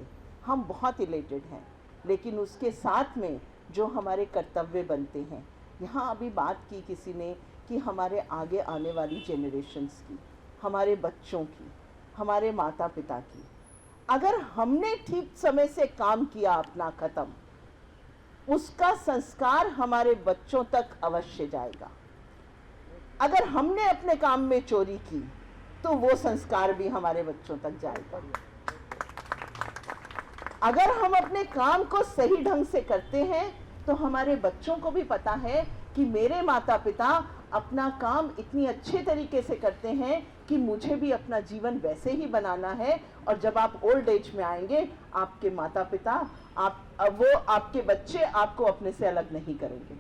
हम बहुत इलेटेड हैं, लेकिन उसके साथ में जो हमारे कर्तव्य बनते हैं, यहाँ अभी बात की किसी ने कि हमारे आगे आने वाली जेनरेशन्स की, हमारे बच्चों की, हमारे माता पिता की, अगर हमने ठीक समय से काम किया अपना ख़त्म, उसका संस्कार हमारे बच्चों तक अवश्य जाएगा। अगर हमने अपने काम में चोरी की तो वो संस्कार भी हमारे बच्चों तक जाएगा। अगर हम अपने काम को सही ढंग से करते हैं तो हमारे बच्चों को भी पता है कि मेरे माता पिता अपना काम इतनी अच्छे तरीके से करते हैं कि मुझे भी अपना जीवन वैसे ही बनाना है, और जब आप ओल्ड एज में आएंगे, आपके माता पिता आपके बच्चे आपको अपने से अलग नहीं करेंगे।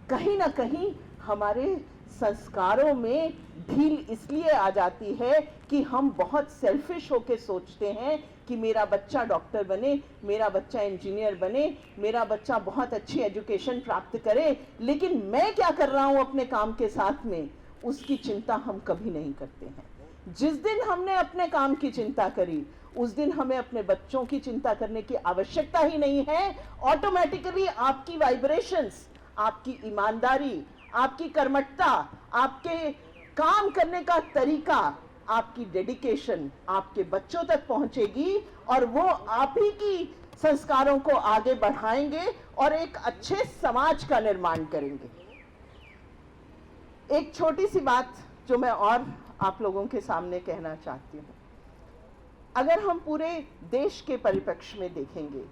कहीं ना कहीं हमारे संस्कारों में ढील इसलिए आ जाती है कि हम बहुत सेल्फिश होकर सोचते हैं कि मेरा बच्चा डॉक्टर बने, मेरा बच्चा इंजीनियर बने, मेरा बच्चा बहुत अच्छी एजुकेशन प्राप्त करे, लेकिन मैं क्या कर रहा हूँ अपने काम के साथ में, उसकी चिंता हम कभी नहीं करते हैं। जिस दिन हमने अपने काम की चिंता करी, उस दिन हमें अपने बच्चों की चिंता करने की आवश्यकता ही नहीं है। ऑटोमेटिकली आपकी वाइब्रेशंस, आपकी ईमानदारी, आपकी कर्मठता, आपके काम करने का तरीका, आपकी डेडिकेशन आपके बच्चों तक पहुंचेगी, और वो आप ही की संस्कारों को आगे बढ़ाएंगे और एक अच्छे समाज का निर्माण करेंगे। एक छोटी सी बात जो मैं और आप लोगों के सामने कहना चाहती हूँ, अगर हम पूरे देश के परिप्रेक्ष्य में देखेंगे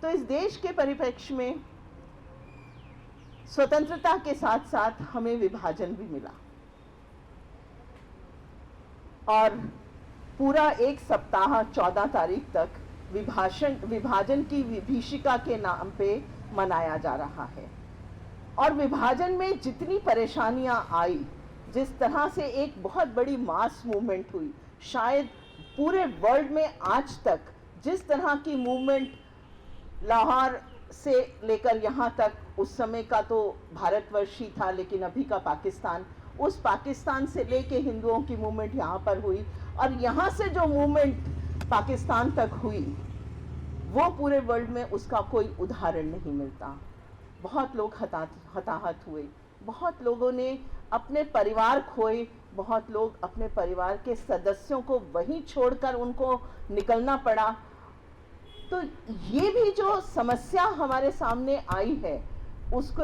तो इस देश के परिप्रेक्ष्य में स्वतंत्रता के साथ साथ हमें विभाजन भी मिला, और पूरा एक सप्ताह 14 तारीख तक विभाजन की विभीषिका के नाम पे मनाया जा रहा है। और विभाजन में जितनी परेशानियां आई, जिस तरह से एक बहुत बड़ी मास मूवमेंट हुई, शायद पूरे वर्ल्ड में आज तक जिस तरह की मूवमेंट लाहौर से लेकर यहाँ तक, उस समय का तो भारतवर्ष ही था, लेकिन अभी का पाकिस्तान, उस पाकिस्तान से लेके हिंदुओं की मूवमेंट यहाँ पर हुई, और यहाँ से जो मूवमेंट पाकिस्तान तक हुई, वो पूरे वर्ल्ड में उसका कोई उदाहरण नहीं मिलता। बहुत लोग हताहत हुए, बहुत लोगों ने अपने परिवार खोए, बहुत लोग अपने परिवार के सदस्यों को वहीं छोड़कर उनको निकलना पड़ा। तो ये भी जो समस्या हमारे सामने आई है, उसको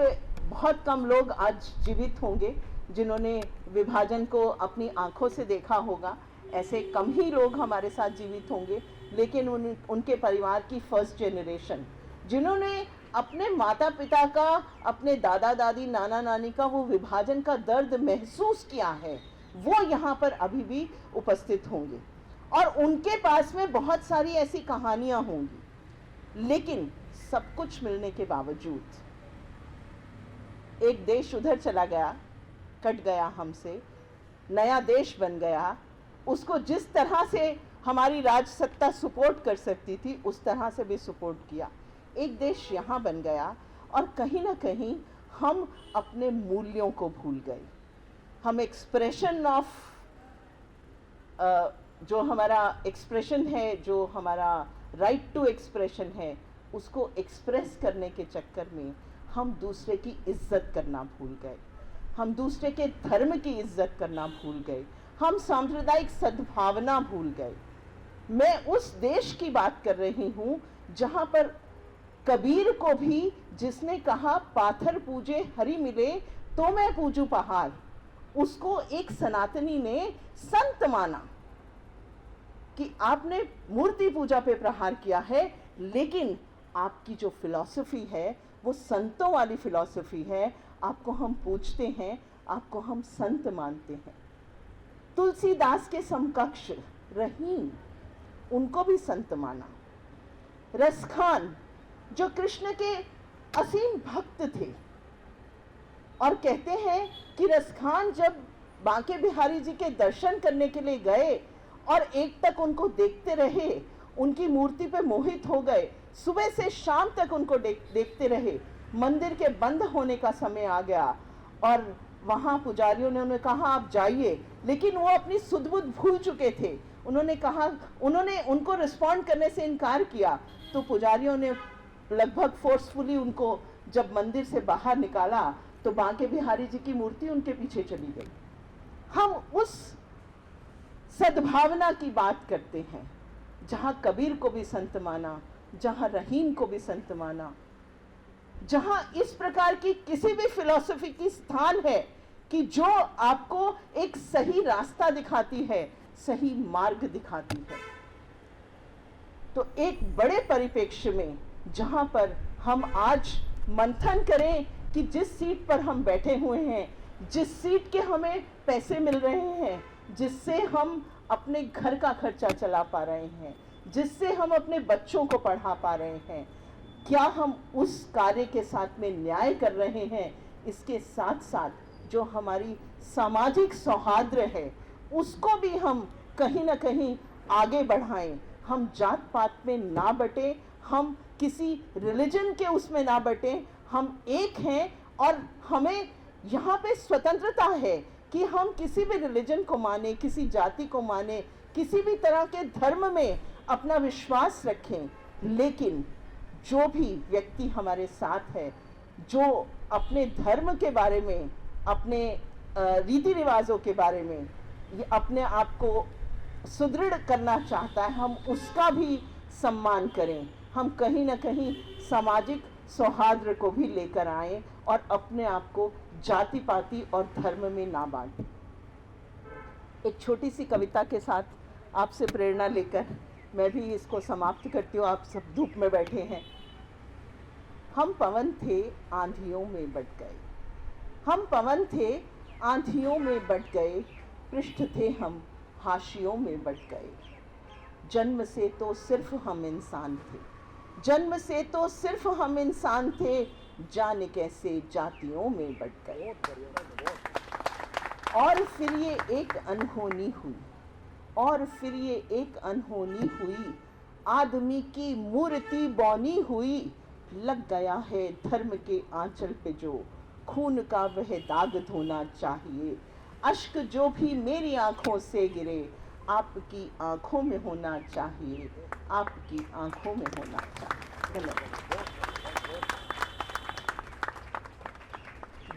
बहुत कम लोग आज जीवित होंगे जिन्होंने विभाजन को अपनी आंखों से देखा होगा। ऐसे कम ही लोग हमारे साथ जीवित होंगे, लेकिन उनके परिवार की फर्स्ट जनरेशन जिन्होंने अपने माता पिता का, अपने दादा दादी, नाना नानी का वो विभाजन का दर्द महसूस किया है, वो यहाँ पर अभी भी उपस्थित होंगे, और उनके पास में बहुत सारी ऐसी कहानियाँ होंगी। लेकिन सब कुछ मिलने के बावजूद एक देश उधर चला गया, कट गया हमसे, नया देश बन गया। उसको जिस तरह से हमारी राजसत्ता सपोर्ट कर सकती थी, उस तरह से भी सपोर्ट किया। एक देश यहाँ बन गया, और कहीं ना कहीं हम अपने मूल्यों को भूल गए। हम एक्सप्रेशन ऑफ जो हमारा एक्सप्रेशन है, जो हमारा राइट टू एक्सप्रेशन है, उसको एक्सप्रेस करने के चक्कर में हम दूसरे की इज्जत करना भूल गए, हम दूसरे के धर्म की इज्जत करना भूल गए, हम सांप्रदायिक सद्भावना भूल गए। मैं उस देश की बात कर रही हूँ जहाँ पर कबीर को भी जिसने कहा पाथर पूजे हरि मिले तो मैं पूजू पहाड़, उसको एक सनातनी ने संत माना कि आपने मूर्ति पूजा पे प्रहार किया है, लेकिन आपकी जो फिलॉसफी है वो संतों वाली फिलॉसफी है। आपको हम पूछते हैं, आपको हम संत मानते हैं। तुलसीदास के समकक्ष रहीम, उनको भी संत माना। रसखान जो कृष्ण के असीम भक्त थे, और कहते हैं कि रसखान जब बांके बिहारी जी के दर्शन करने के लिए गए और एक तक उनको देखते रहे, उनकी मूर्ति पे मोहित हो गए, सुबह से शाम तक उनको देखते रहे। मंदिर के बंद होने का समय आ गया और वहाँ पुजारियों ने उन्हें कहा आप जाइए, लेकिन वो अपनी सुध बुध भूल चुके थे। उन्होंने उनको रिस्पॉन्ड करने से इनकार किया, तो पुजारियों ने लगभग फोर्सफुली उनको जब मंदिर से बाहर निकाला तो बांके बिहारी जी की मूर्ति उनके पीछे चली गई। हम उस सद्भावना की बात करते हैं जहाँ कबीर को भी संत माना, जहाँ रहीम को भी संत माना, जहाँ इस प्रकार की किसी भी फिलॉसफी की स्थान है कि जो आपको एक सही रास्ता दिखाती है, सही मार्ग दिखाती है। तो एक बड़े परिप्रेक्ष्य में जहाँ पर हम आज मंथन करें कि जिस सीट पर हम बैठे हुए हैं, जिस सीट के हमें पैसे मिल रहे हैं, जिससे हम अपने घर का खर्चा चला पा रहे हैं, जिससे हम अपने बच्चों को पढ़ा पा रहे हैं, क्या हम उस कार्य के साथ में न्याय कर रहे हैं? इसके साथ साथ जो हमारी सामाजिक सौहार्द है उसको भी हम कहीं ना कहीं आगे बढ़ाएं। हम जात पात में ना बटें, हम किसी रिलीजन के उसमें ना बटें, हम एक हैं और हमें यहाँ पे स्वतंत्रता है कि हम किसी भी रिलीजन को माने, किसी जाति को माने, किसी भी तरह के धर्म में अपना विश्वास रखें, लेकिन जो भी व्यक्ति हमारे साथ है, जो अपने धर्म के बारे में, अपने रीति रिवाजों के बारे में ये अपने आप को सुदृढ़ करना चाहता है, हम उसका भी सम्मान करें। हम कहीं ना कहीं सामाजिक सौहार्द को भी लेकर आएं और अपने आप को जाति पाति और धर्म में ना बांटें। एक छोटी सी कविता के साथ आपसे प्रेरणा लेकर मैं भी इसको समाप्त करती हूँ। आप सब धूप में बैठे हैं। हम पवन थे आंधियों में बट गए, हम पवन थे आंधियों में बट गए, पृष्ठ थे हम हाशियों में बट गए। जन्म से तो सिर्फ हम इंसान थे, जन्म से तो सिर्फ हम इंसान थे, जाने कैसे जातियों में बट गए। और फिर ये एक अनहोनी हुई, और फिर ये एक अनहोनी हुई, आदमी की मूर्ति बौनी हुई। लग गया है धर्म के आंचल पे जो, खून का वह दाग धोना चाहिए। अश्क जो भी मेरी आंखों से गिरे, आपकी आंखों में होना चाहिए, आपकी आंखों में होना चाहिए। धन्यवाद।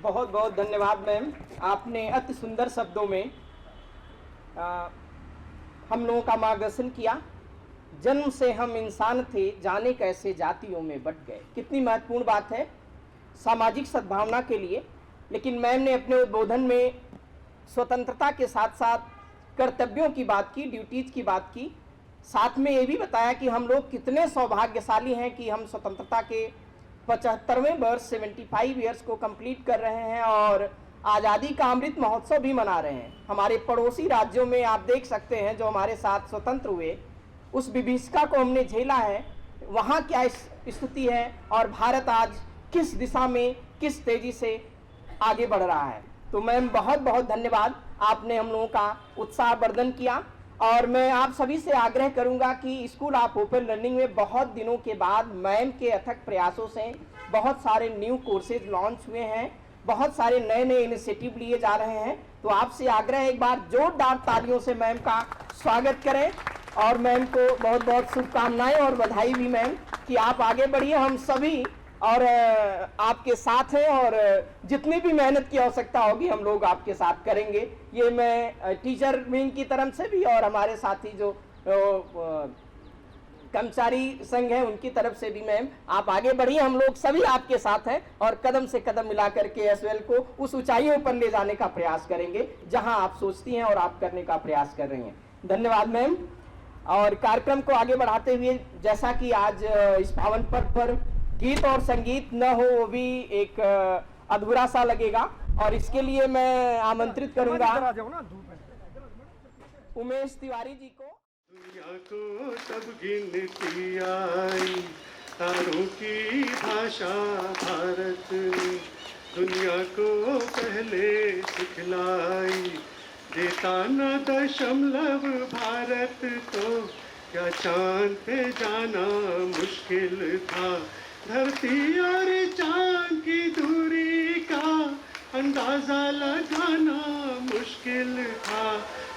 बहुत बहुत धन्यवाद मैम, आपने अति सुंदर शब्दों में हम लोगों का मार्गदर्शन किया। जन्म से हम इंसान थे, जाने कैसे जातियों में बट गए। कितनी महत्वपूर्ण बात है सामाजिक सद्भावना के लिए। लेकिन मैम ने अपने उद्बोधन में स्वतंत्रता के साथ साथ कर्तव्यों की बात की, ड्यूटीज की बात की, साथ में ये भी बताया कि हम लोग कितने सौभाग्यशाली हैं कि हम स्वतंत्रता के 75वें वर्ष 75 ईयर्स को कंप्लीट कर रहे हैं और आज़ादी का अमृत महोत्सव भी मना रहे हैं। हमारे पड़ोसी राज्यों में आप देख सकते हैं जो हमारे साथ स्वतंत्र हुए, उस विभीषिका को हमने झेला है, वहाँ क्या स्थिति है और भारत आज किस दिशा में किस तेजी से आगे बढ़ रहा है। तो मैम बहुत बहुत धन्यवाद, आपने हम लोगों का उत्साहवर्धन किया। और मैं आप सभी से आग्रह करूंगा कि स्कूल ऑफ ओपन लर्निंग में बहुत दिनों के बाद मैम के अथक प्रयासों से बहुत सारे न्यू कोर्सेज लॉन्च हुए हैं, बहुत सारे नए नए इनिशिएटिव लिए जा रहे हैं। तो आपसे आग्रह एक बार जोरदार तालियों से मैम का स्वागत करें और मैम को बहुत बहुत शुभकामनाएं और बधाई भी मैम कि आप आगे बढ़िए। हम सभी और आपके साथ हैं और जितनी भी मेहनत की आवश्यकता होगी हम लोग आपके साथ करेंगे। ये मैं टीचर विंग की तरफ से भी और हमारे साथी जो कर्मचारी संघ है उनकी तरफ से भी मैम आप आगे बढ़िए, हम लोग सभी आपके साथ हैं और कदम से कदम मिला करके एसओएल को उस ऊंचाइयों पर ले जाने का प्रयास करेंगे जहां आप सोचती हैं और आप करने का प्रयास कर रही हैं। धन्यवाद मैम। और कार्यक्रम को आगे बढ़ाते हुए, जैसा कि आज इस पावन पर्व पर गीत और संगीत न हो वो भी एक अधूरा सा लगेगा, और इसके लिए मैं आमंत्रित करूंगा उमेश तिवारी जी को। दुनिया को तब गिनती आई, तारों की भाषा भारत ने दुनिया को पहले सिखलाई। देता न दशमलव भारत तो क्या चांद पे जाना मुश्किल था। धरती और चांद की दूरी का अंदाजा लगाना मुश्किल था।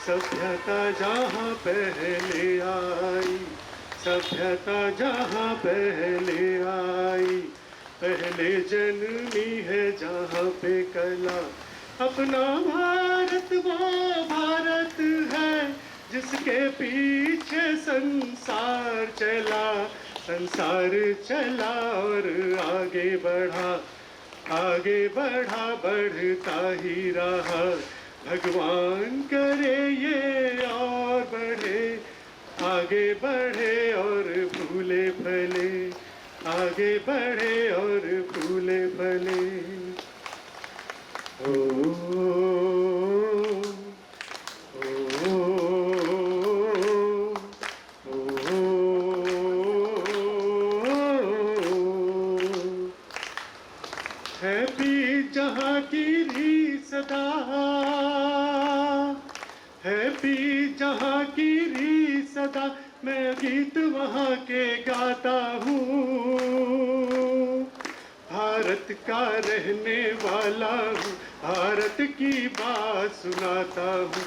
सभ्यता जहाँ पहले आई, सभ्यता जहाँ पहले आई, पहले जन्मी है जहाँ पे कला। अपना भारत वो भारत है जिसके पीछे संसार चला, संसार चला और आगे बढ़ा, आगे बढ़ा बढ़ता ही रहा। भगवान करे ये और बढ़े, आगे बढ़े और फूले फले, आगे बढ़े और फूले फले। ओ, ओ, हैप्पी जहांगीरी सदा, हैप्पी जहांगीरी सदा, मैं गीत वहाँ के गाता हूँ। भारत का रहने वाला हूँ, भारत की बात सुनाता हूँ।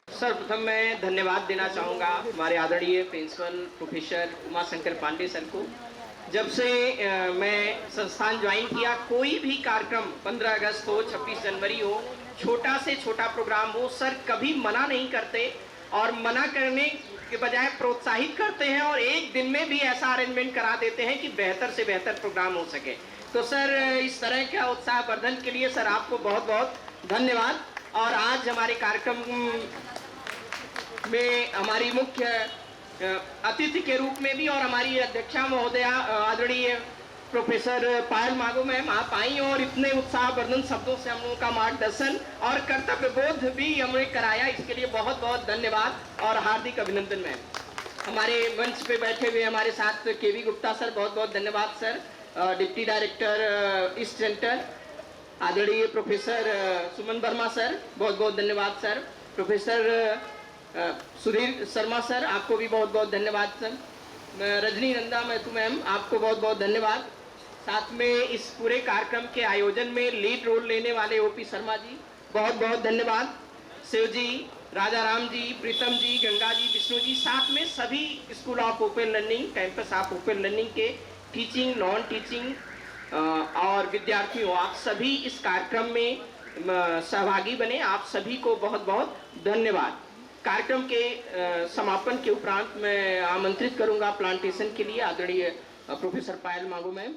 सर्वप्रथम मैं धन्यवाद देना चाहूँगा हमारे आदरणीय principal professor Umashankar Pandey sir को। जब से मैं संस्थान ज्वाइन किया, कोई भी कार्यक्रम 15 अगस्त हो, 26 जनवरी हो, छोटा से छोटा प्रोग्राम हो, सर कभी मना नहीं करते और मना करने के बजाय प्रोत्साहित करते हैं और एक दिन में भी ऐसा अरेंजमेंट करा देते हैं कि बेहतर से बेहतर प्रोग्राम हो सके। तो सर इस तरह का उत्साहवर्धन के लिए सर आपको बहुत बहुत धन्यवाद। और आज हमारे कार्यक्रम में हमारी मुख्य अतिथि के रूप में भी और हमारी अध्यक्षा महोदया आदरणीय प्रोफेसर पायल मागो मैम आप आई और इतने उत्साहवर्धन शब्दों से हम लोगों का मार्गदर्शन और कर्तव्य बोध भी हमने कराया, इसके लिए बहुत बहुत धन्यवाद और हार्दिक अभिनंदन मैम। हमारे मंच पे बैठे हुए हमारे साथ केवी गुप्ता सर, बहुत बहुत धन्यवाद sir. Deputy director east centre आदरणीय प्रोफेसर सुमन वर्मा सर, बहुत बहुत धन्यवाद sir. Professor Sudhir Sharma sir, आपको भी बहुत बहुत धन्यवाद sir. Rajni Nanda Matthew ma'am, आपको बहुत बहुत धन्यवाद। साथ में इस पूरे कार्यक्रम के आयोजन में लीड रोल लेने वाले ओपी शर्मा जी, बहुत बहुत धन्यवाद। शिव जी, राजा राम जी, प्रीतम जी, गंगा जी, विष्णु जी, साथ में सभी school of open learning, campus of open learning के टीचिंग, नॉन टीचिंग और विद्यार्थियों, आप सभी इस कार्यक्रम में सहभागी बने, आप सभी को बहुत बहुत धन्यवाद। कार्यक्रम के समापन के उपरांत मैं आमंत्रित करूंगा प्लांटेशन के लिए आदरणीय प्रोफेसर पायल मांगो मैम।